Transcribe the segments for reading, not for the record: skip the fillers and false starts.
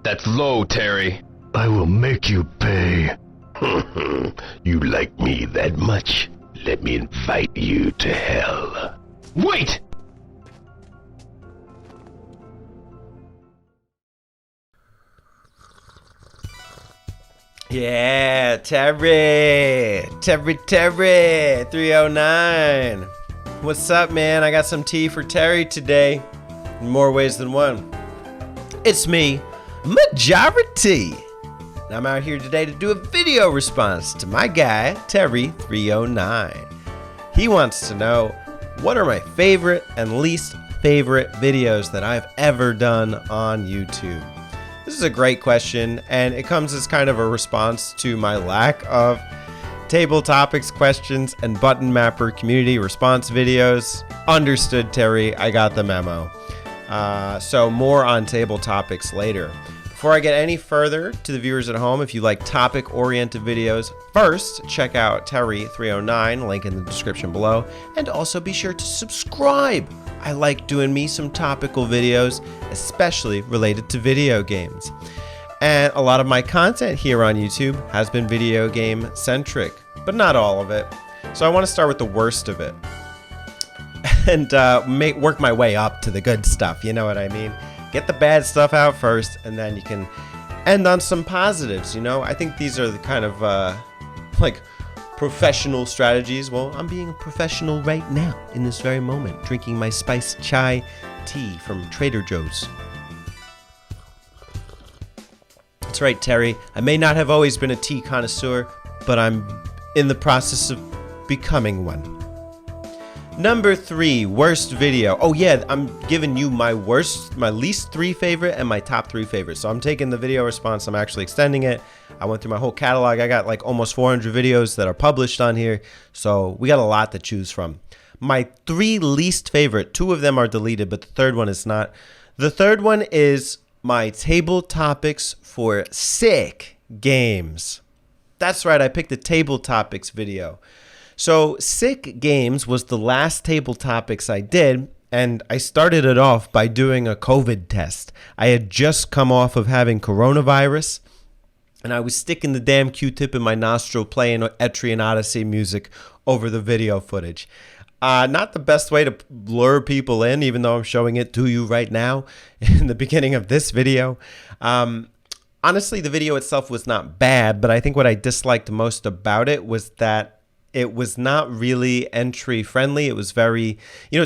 That's low, Terry. I will make you pay. You like me that much? Let me invite you to hell. Wait! Yeah, Terry 309. What's up, man? I got some tea for Terry today in more ways than one. It's me, Majora. And I'm out here today to do a video response to my guy, Terry 309. He wants to know, what are my favorite and least favorite videos that I've ever done on YouTube? This is a great question, and it comes as kind of a response to my lack of table topics, questions, and button mapper community response videos. Understood, Terry. I got the memo. So more on table topics later. Before I get any further, to the viewers at home, if you like topic-oriented videos, first check out Terry 309, link in the description below, and also be sure to subscribe. I like doing me some topical videos, especially related to video games. And a lot of my content here on YouTube has been video game centric, but not all of it. So I want to start with the worst of it and work my way up to the good stuff, you know what I mean? Get the bad stuff out first, and then you can end on some positives, you know? I think these are the kind of like professional strategies. Well, I'm being a professional right now in this very moment, drinking my spiced chai tea from Trader Joe's. That's right, Terry. I may not have always been a tea connoisseur, but I'm in the process of becoming one. Number 3, worst video. Oh yeah, I'm giving you my least 3 favorite and my top 3 favorites. So I'm taking the video response, I'm actually extending it. I went through my whole catalog. I got like almost 400 videos that are published on here. So we got a lot to choose from. My 3 least favorite, 2 of them are deleted, but the third one is not. The third one is my table topics for sick games. That's right, I picked a table topics video. So Sick Games was the last table topics I did, and I started it off by doing a COVID test. I had just come off of having coronavirus, and I was sticking the damn Q-tip in my nostril playing Etrian Odyssey music over the video footage. Not the best way to lure people in, even though I'm showing it to you right now in the beginning of this video. Honestly, the video itself was not bad, but I think what I disliked most about it was that it was not really entry friendly. It was very,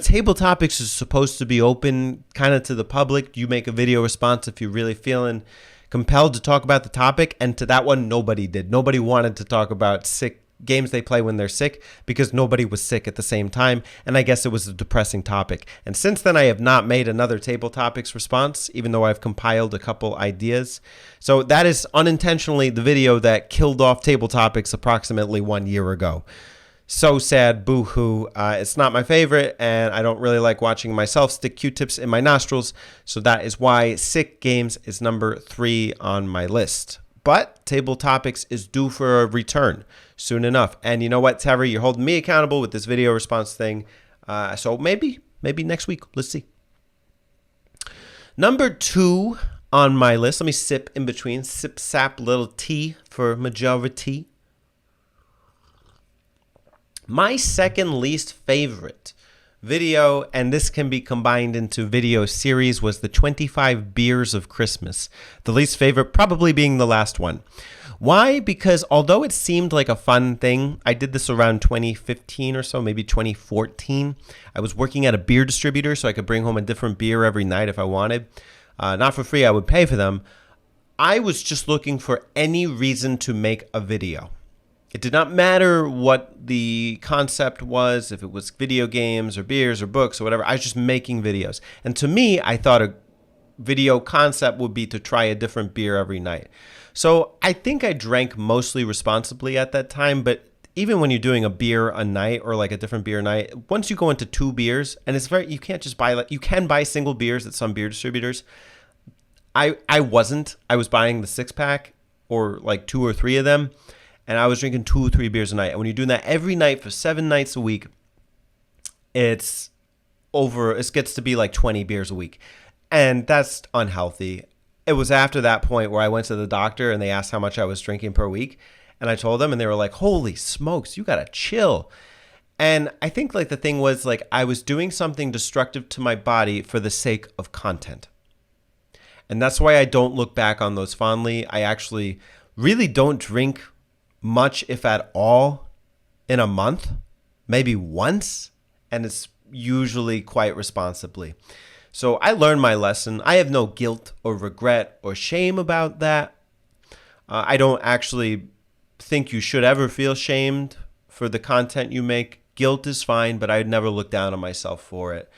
table topics is supposed to be open kind of to the public. You make a video response if you're really feeling compelled to talk about the topic. And to that one, nobody did. Nobody wanted to talk about sick games they play when they're sick because nobody was sick at the same time. And I guess it was a depressing topic. And since then, I have not made another table topics response, even though I've compiled a couple ideas. So that is unintentionally the video that killed off table topics approximately 1 year ago. So sad, boo-hoo. It's not my favorite, and I don't really like watching myself stick Q-tips in my nostrils. So that is why Sick Games is number 3 on my list. But table topics is due for a return soon enough. And you know what, Terry, you're holding me accountable with this video response thing. So maybe next week. Let's see. Number 2 on my list. Let me sip in between. Sip, sap, little tea for majority. My second least favorite video, and this can be combined into video series, was the 25 Beers of Christmas. The least favorite probably being the last one. Why? Because although it seemed like a fun thing, I did this around 2015 or so, maybe 2014. I was working at a beer distributor, so I could bring home a different beer every night if I wanted. Not for free, I would pay for them. I was just looking for any reason to make a video. It did not matter what the concept was, if it was video games or beers or books or whatever. I was just making videos. And to me, I thought a video concept would be to try a different beer every night. So I think I drank mostly responsibly at that time, but even when you're doing a beer a night or like a different beer a night, once you go into 2 beers, and it's very, you can't just buy, like, you can buy single beers at some beer distributors. I was buying the 6-pack or like 2 or 3 of them, and I was drinking 2 or 3 beers a night. And when you're doing that every night for 7 nights a week, it gets to be like 20 beers a week. And that's unhealthy. it was after that point where I went to the doctor and they asked how much I was drinking per week. And I told them and they were like, holy smokes, you got to chill. And I think like the thing was like I was doing something destructive to my body for the sake of content. And that's why I don't look back on those fondly. I actually really don't drink much, if at all, in a month, maybe once. And it's usually quite responsibly. So I learned my lesson. I have no guilt or regret or shame about that. I don't actually think you should ever feel shamed for the content you make. Guilt is fine, but I'd never look down on myself for it.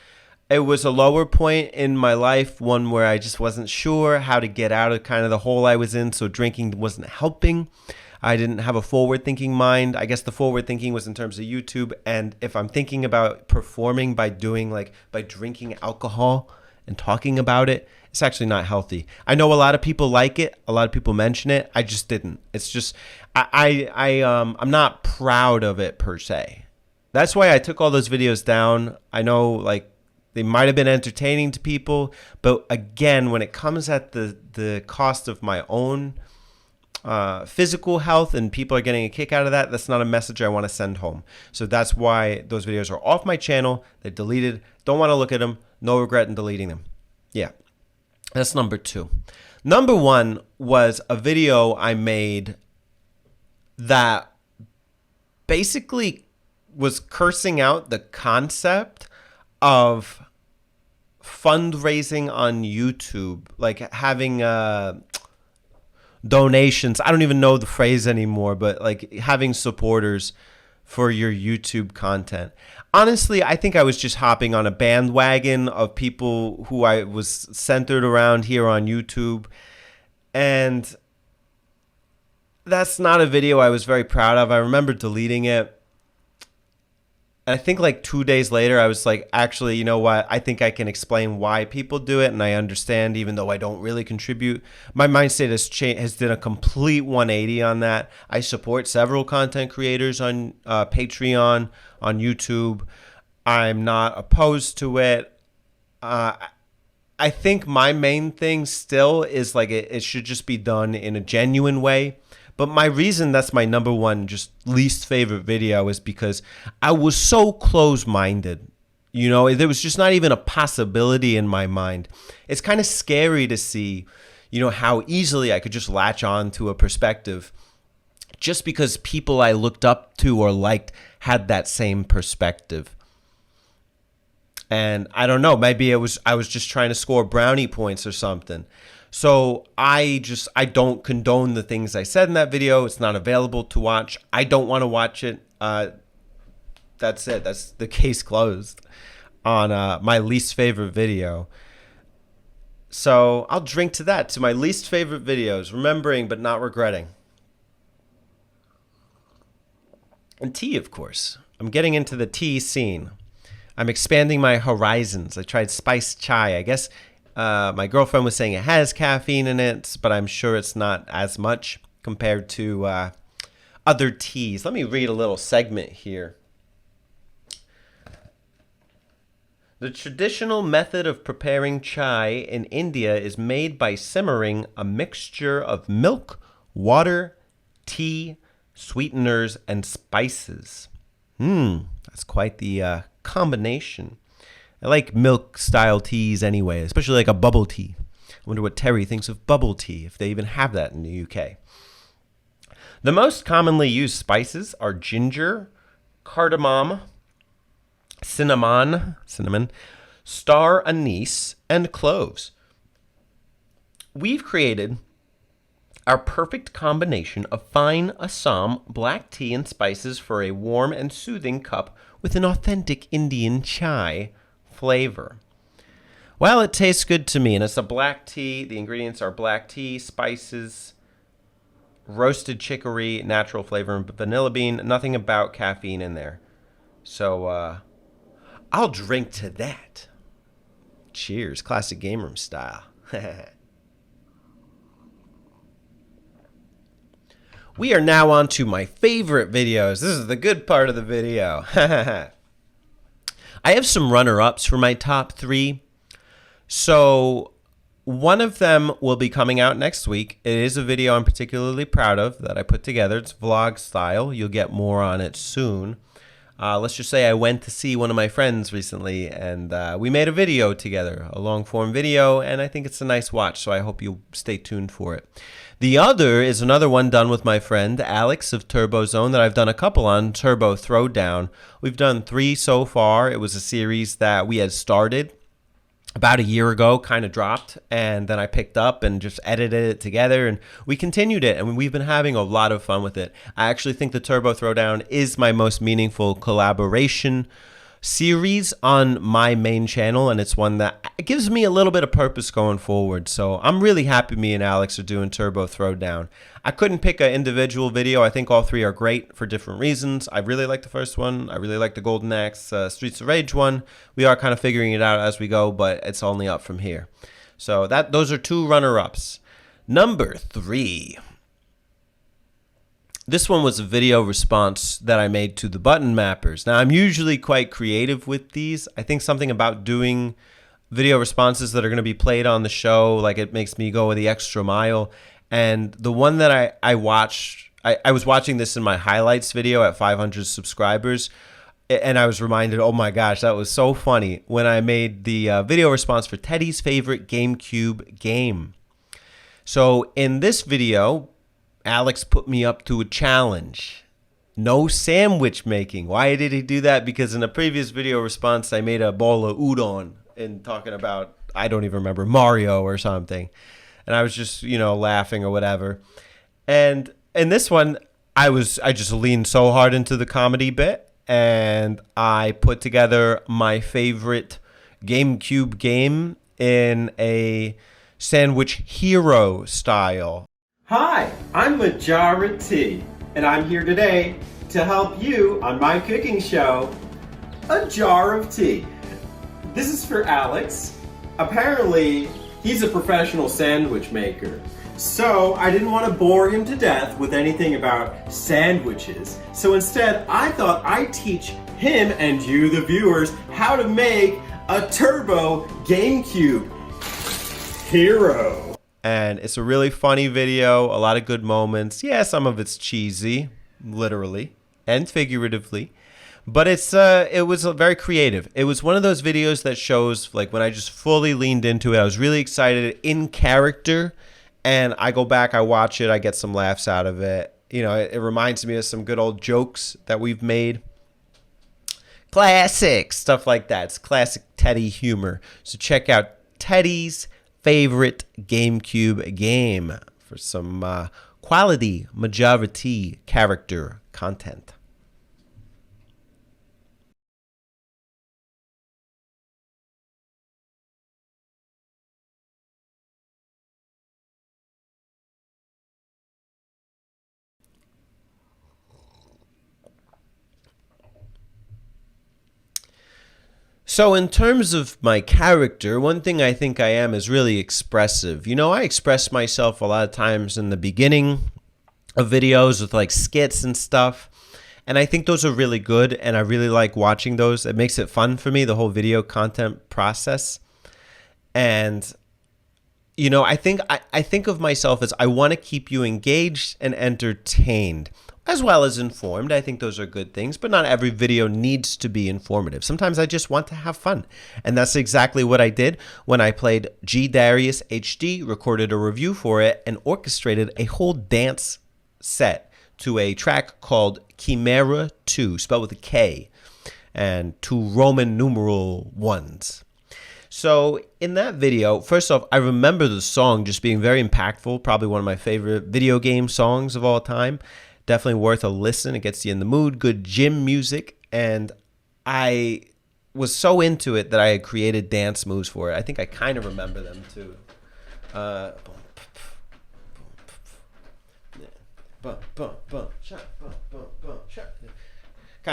It was a lower point in my life, one where I just wasn't sure how to get out of kind of the hole I was in, so drinking wasn't helping. I didn't have a forward-thinking mind. I guess the forward-thinking was in terms of YouTube, and if I'm thinking about performing by drinking alcohol and talking about it, it's actually not healthy. I know a lot of people like it. A lot of people mention it. I just didn't. It's just, I'm not proud of it per se. That's why I took all those videos down. I know, like, they might have been entertaining to people, but again, when it comes at the cost of my own physical health and people are getting a kick out of that, that's not a message I want to send home. So that's why those videos are off my channel. They're deleted. Don't want to look at them. No regret in deleting them. Yeah, that's number 2. Number 1 was a video I made that basically was cursing out the concept of fundraising on YouTube, like having donations. I don't even know the phrase anymore, but like having supporters for your YouTube content. Honestly, I think I was just hopping on a bandwagon of people who I was centered around here on YouTube. And that's not a video I was very proud of. I remember deleting it. And I think like 2 days later, I was like, actually, you know what? I think I can explain why people do it. And I understand, even though I don't really contribute. My mindset has done a complete 180 on that. I support several content creators on Patreon, on YouTube. I'm not opposed to it. I think my main thing still is like it should just be done in a genuine way. But my reason that's my number 1 just least favorite video is because I was so close-minded. You know, there was just not even a possibility in my mind. It's kind of scary to see, you know, how easily I could just latch on to a perspective just because people I looked up to or liked had that same perspective. And I don't know, maybe I was just trying to score brownie points or something. So I don't condone the things I said in that video. It's not available to watch. I don't want to watch it. That's it. That's the case closed on my least favorite video. So I'll drink to that, to my least favorite videos, remembering but not regretting. And tea, of course. I'm getting into the tea scene. I'm expanding my horizons. I tried spiced chai. I guess my girlfriend was saying it has caffeine in it, but I'm sure it's not as much compared to other teas. Let me read a little segment here. The traditional method of preparing chai in India is made by simmering a mixture of milk, water, tea, sweeteners, and spices. That's quite the combination. I like milk-style teas anyway, especially like a bubble tea. I wonder what Terry thinks of bubble tea, if they even have that in the UK. The most commonly used spices are ginger, cardamom, cinnamon, star anise, and cloves. We've created our perfect combination of fine Assam black tea and spices for a warm and soothing cup with an authentic Indian chai flavor. Well, it tastes good to me, and it's a black tea. The ingredients are black tea, spices, roasted chicory, natural flavor, and vanilla bean. Nothing about caffeine in there. So, I'll drink to that. Cheers, classic game room style. We are now on to my favorite videos. This is the good part of the video. I have some runner-ups for my top 3. So One of them will be coming out next week. It is a video I'm particularly proud of that I put together. It's vlog style. You'll get more on it soon. Let's just say I went to see one of my friends recently, and we made a video together, a long-form video, and I think it's a nice watch, so I hope you'll stay tuned for it. The other is another one done with my friend Alex of Turbo Zone that I've done a couple on, Turbo Throwdown. We've done 3 so far. It was a series that we had started about a year ago, kind of dropped, and then I picked up and just edited it together, and we continued it, and we've been having a lot of fun with it. I actually think the Turbo Throwdown is my most meaningful collaboration series on my main channel, and it's one that gives me a little bit of purpose going forward. So I'm really happy me and Alex are doing Turbo Throwdown. I couldn't pick an individual video. I think all 3 are great for different reasons. I really like the first one. I really like the Golden Axe Streets of Rage one. We are kind of figuring it out as we go, but it's only up from here. So those are 2 runner-ups. Number 3. This one was a video response that I made to the button mappers. Now, I'm usually quite creative with these. I think something about doing video responses that are going to be played on the show, like it makes me go the extra mile. And the one that I watched, I was watching this in my highlights video at 500 subscribers, and I was reminded, oh my gosh, that was so funny when I made the video response for Teddy's favorite GameCube game. So in this video, Alex put me up to a challenge. No sandwich making. Why did he do that? Because in a previous video response, I made a bowl of udon and talking about, I don't even remember, Mario or something. And I was just, laughing or whatever. And in this one, I just leaned so hard into the comedy bit, and I put together my favorite GameCube game in a sandwich hero style. Hi, I'm Majora T, and I'm here today to help you on my cooking show, A Jar of Tea. This is for Alex. Apparently, he's a professional sandwich maker. So I didn't want to bore him to death with anything about sandwiches. So instead, I thought I'd teach him and you, the viewers, how to make a turbo GameCube hero. And it's a really funny video, a lot of good moments. Yeah, some of it's cheesy, literally and figuratively, but it was very creative. It was one of those videos that shows like when I just fully leaned into it. I was really excited in character, and I go back, I watch it, I get some laughs out of it. It reminds me of some good old jokes that we've made. Classic stuff like that. It's classic Teddy humor. So check out Teddy's favorite GameCube game for some quality majority character content. So in terms of my character, one thing I think I am is really expressive. I express myself a lot of times in the beginning of videos with like skits and stuff. And I think those are really good, and I really like watching those. It makes it fun for me, the whole video content process. And I think of myself as I want to keep you engaged and entertained, as well as informed. I think those are good things, but not every video needs to be informative. Sometimes I just want to have fun. And that's exactly what I did when I played G Darius HD, recorded a review for it, and orchestrated a whole dance set to a track called Chimera 2, spelled with a K, and 2 Roman numeral 1s. So in that video, first off, I remember the song just being very impactful, probably one of my favorite video game songs of all time. Definitely worth a listen. It gets you in the mood. Good gym music. And I was so into it that I had created dance moves for it. I think I kind of remember them too. Kind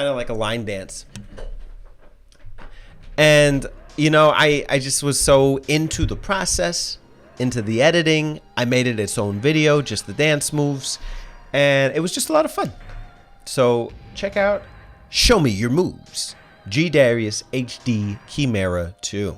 of like a line dance. And, I just was so into the process, into the editing. I made it its own video, just the dance moves. And it was just a lot of fun. So check out Show Me Your Moves. G Darius HD Chimera 2.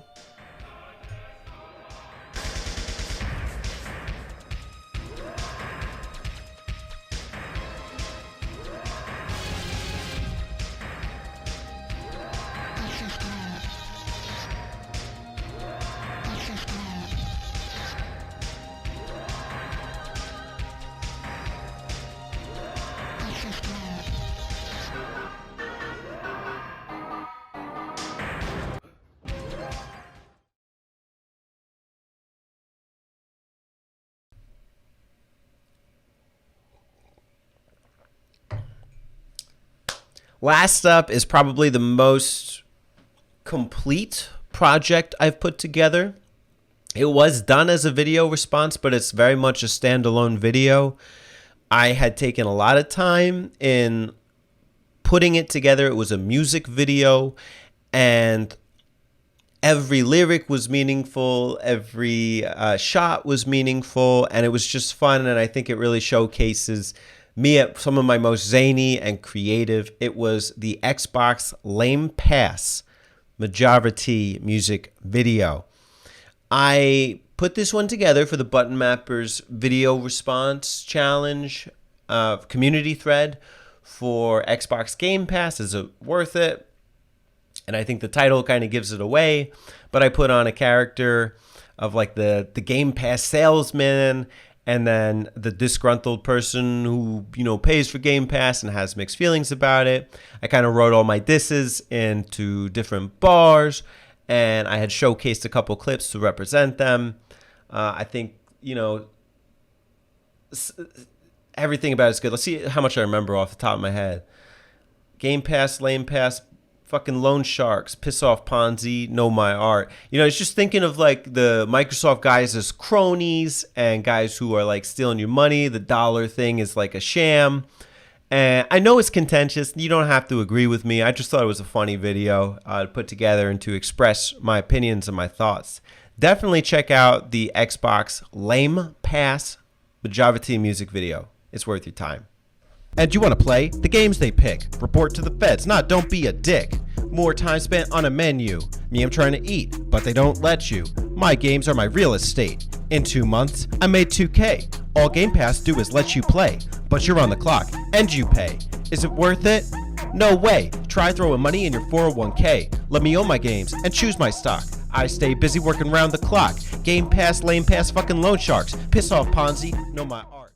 Last up is probably the most complete project I've put together. It was done as a video response, but it's very much a standalone video. I had taken a lot of time in putting it together. It was a music video, and every lyric was meaningful. Every shot was meaningful, and it was just fun. And I think it really showcases me at some of my most zany and creative. It was the Xbox Lame Pass Majora music video. I put this one together for the Button Mappers video response challenge community thread for Xbox Game Pass. Is it worth it? And I think the title kind of gives it away, but I put on a character of like the Game Pass salesman, and then the disgruntled person who, you know, pays for Game Pass and has mixed feelings about it. I kind of wrote all my disses into different bars, and I had showcased a couple clips to represent them. I think, you know, everything about it's good. Let's see how much I remember off the top of my head. Game Pass, Lame Pass, fucking loan sharks, piss off Ponzi, know my art. You know, it's just thinking of like the Microsoft guys as cronies and guys who are like stealing your money. The dollar thing is like a sham. And I know it's contentious. You don't have to agree with me. I just thought it was a funny video to put together and to express my opinions and my thoughts. Definitely check out the Xbox Lame Pass Majora music video. It's worth your time. And you want to play? The games they pick. Report to the feds. Not don't be a dick. More time spent on a menu. Me, I'm trying to eat, but they don't let you. My games are my real estate. In 2 months, I made 2K. All Game Pass do is let you play, but you're on the clock, and you pay. Is it worth it? No way. Try throwing money in your 401k. Let me own my games and choose my stock. I stay busy working round the clock. Game Pass, Lame Pass, fucking loan sharks. Piss off Ponzi, know my art.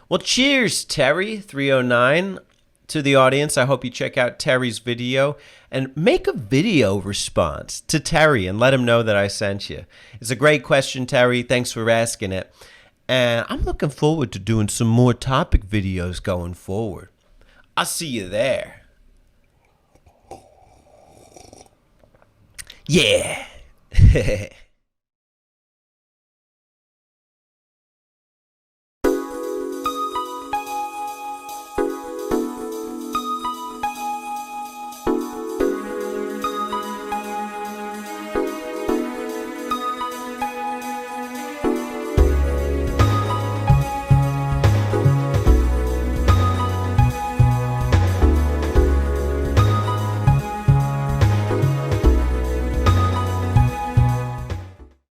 Well, cheers, Terry309. To the audience, I hope you check out Terry's video and make a video response to Terry and let him know that I sent you. It's a great question, Terry. Thanks for asking it. And I'm looking forward to doing some more topic videos going forward. I'll see you there. Yeah.